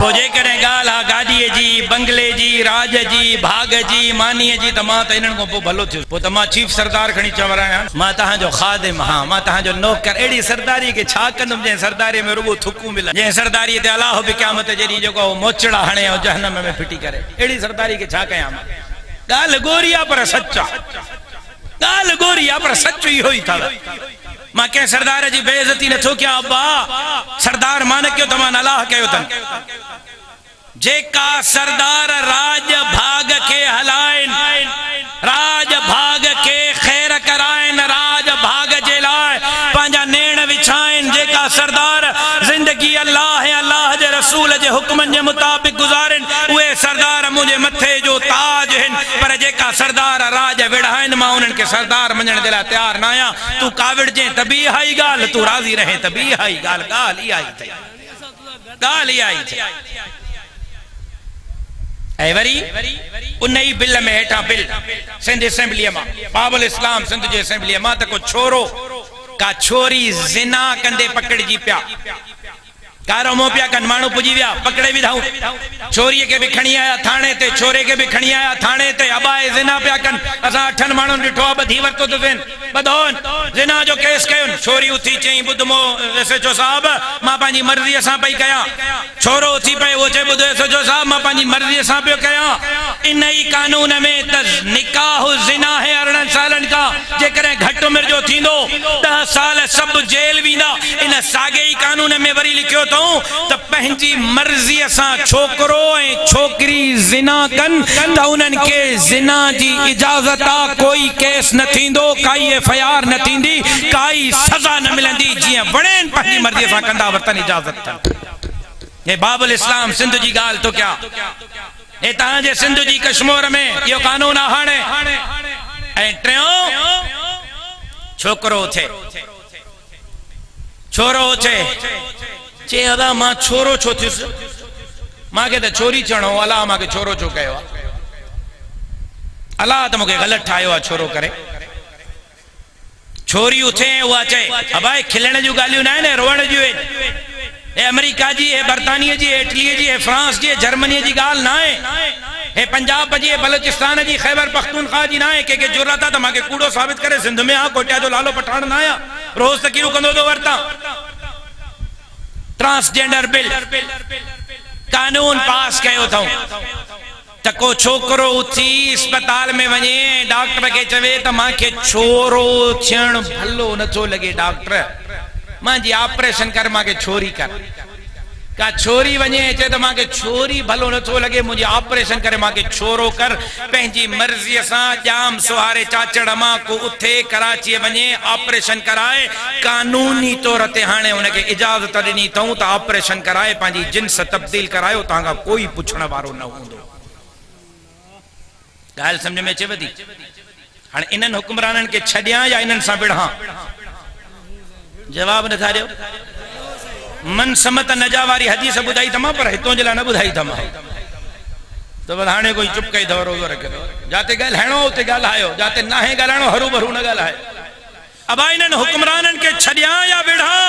पोजे करे गाल हा गाड़ी जी बंगले जी राज जी भाग जी मानी जी त मां त इन्हनि को पोइ भलो थियो पोइ त मां चीफ सरदार खणी चवर आहियां मां तव्हांजो खादिम हाँ मां तव्हांजो नौकर अहिड़ी सरदारी के छा कंदुमि जंहिं सरदारी में रुगो थुकूं मिलनि जंहिं सरदारी ते अलाह बि क़यामत जहिड़ी जेको मोचड़ा हणे ऐं जहन्नम में फिटी करे अहिड़ी सरदारी के छा कयां मां ॻाल्हि गोरी आहे पर सच आहे ॻाल्हि गोरी आहे पर सच इहो ई अथव मां कंहिं सरदार जी बेइज्जती नथो कयां अब्बा सरदार मान कयो तव्हां अलाह कयो अथनि जेका सरदार राज भाग के हलाइन राज भाग के खैर कराइन राज भाग जे लाइ पंहिंजा नेण विछाइन जेका सरदार जिंदगी अल्लाह ऐं अल्लाह जे रसूल जे हुक्मनि जे मुताबिक़ गुज़ारिन उहे सरदार मुंहिंजे मथे जो ताज आहिनि पर जेका सरदार राज विढ़ाइन मां उन्हनि खे सरदार मञण जे लाइ तयार न आहियां तूं काविड़जे त बि इहा ई ॻाल्हि तूं राज़ी रहे त बि इहा ई ॻाल्हि इहा ई अथई ॻाल्हि इहा ई अथई ऐं वरी उन ई बिल में हेठां बिल सिंध असेंबलीअ मां बाबुल इस्लाम सिंध जे असेंबलीअ मां त को छोरो का छोरी ज़िना कंदे पकड़जी पिया कारो मोह पिया कनि माण्हू पुॼी विया पकड़े विधाऊं छोरीअ खे बि खणी आया थाणे ते छोरे खे बि खणी आया थाणे ते अबाए ज़िना पिया कनि असां 8 माण्हुनि ॾिठो आहे ॿधी वरितो अथसि ॿधोनि ज़िना जो केस कयुनि छोरी उथी चई ॿुधमो एसएचओ साहब मां पंहिंजी मर्ज़ीअ सां पई कयां छोरो उथी पए उहो चए ॿुधो एसएचओ साहब मां पंहिंजी मर्ज़ीअ सां पियो कयां इन ई कानून में त निकाह ज़िना है 18 सालनि खां जेकॾहिं घटि उमिरि जो थींदो 10 साल सभु जेल वेंदा इन साॻे ई कानून में वरी लिखियो अथऊं त पंहिंजी मर्ज़ीअ सां छोकिरो ऐं छोकिरी ज़िना कनि त उन्हनि खे ज़िना जी इजाज़त आहे कोई केस न थींदो काई एफआईआर न थींदी काई सज़ा न मिलंदी जीअं वणेनि पंहिंजी मर्ज़ीअ सां कंदा वतन इजाज़त अथनि हे बाबुल इस्लाम सिंध जी ॻाल्हि तो क्या हे तव्हांजे सिंध जी कश्मीर में इहो कानून आहे हाणे ऐं टियों छोकिरो थे छोरो थे चे अदा मां छोरो छो थियुसि मांखे त छोरी चवणो अलाह मांखे छोरो छो कयो आहे अलाह त मूंखे ग़लति ठाहियो आहे छोरो करे छोरी उथे उहा चए अबाए खिलण जूं ॻाल्हियूं न आहिनि रोअण जूं आहिनि हे अमेरिका जी हे बर्तानिया जी हे इटली जी हे फ्रांस जी जर्मनी जी ॻाल्हि न आहे हे पंजाब जी बलोचिस्तान जी खैबर पख्तूनख्वा जी न आहे कंहिंखे ज़रूरत आहे त मूंखे कूड़ो साबित करे सिंध में आहे कोटिया जो लालो पठाण न आहियां रोज़ त कीड़ो कंदो थो वरिता ट्रांसजेंडर बिल कानून पास कयो अथऊं त को छोकिरो उथी अस्पताल में वञे डॉक्टर खे चवे त मूंखे छोरो थियण भलो नथो लॻे डॉक्टर मुंहिंजी ऑपरेशन कर मूंखे छोरी कर का छोरी वञे चए त मूंखे छोरी भलो नथो लॻे मुंहिंजी ऑपरेशन करे मूंखे छोरो कर पंहिंजी मर्ज़ीअ सां ॼाम सुहारे चाचड़ मां को उथे कराची वञे ऑपरेशन कराए कानूनी तौर ते हाणे हुनखे इजाज़त ॾिनी अथऊं त ऑपरेशन कराए पंहिंजी जिन्स तब्दील करायो तव्हांखां कोई पुछण वारो न हूंदो ॻाल्हि सम्झ में अचेव थी हाणे इन्हनि हुक्मराननि खे छॾियां या इन्हनि सां विढ़ां जवाब नथा ॾियो मन समत नजा वारी हदीस ॿुधाई तमाम पर हितों जे लाइ न ॿुधाई तमाम त हाणे कोई चुप कई अथव रोज़ो रखे जाते ॻाल्हाइणो उते ॻाल्हायो जाते नाहे ॻाल्हाइणो हरू भरू न ॻाल्हाए अबा इन्हनि हुक्मराननि खे छॾियां या विढ़ां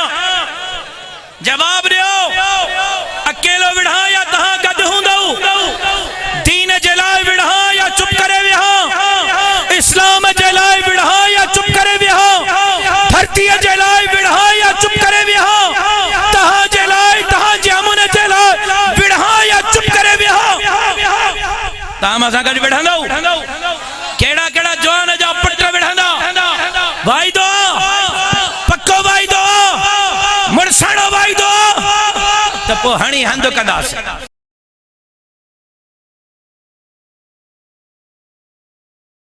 जवाब ॾियो अकेलो विढ़ां या तव्हां गॾु हूंदव दीन जे लाइ विढ़ां या चुप करे विहां इस्लाम जे लाइ विढ़ां या चुप करे विहां धरतीअ जे लाइ विढ़ां या चुप करे विहां तव्हां जे लाइ तव्हांजे अमन जे लाइ विढ़ां या चुप करे विहां तव्हां मूं सां गॾु विढ़ंदव कहिड़ा कहिड़ा जवान जा पुट विढ़ंदा वाइदो पक्को वाइदो मुड़साणो वाइदो त पोइ हणी हंधु कंदासीं।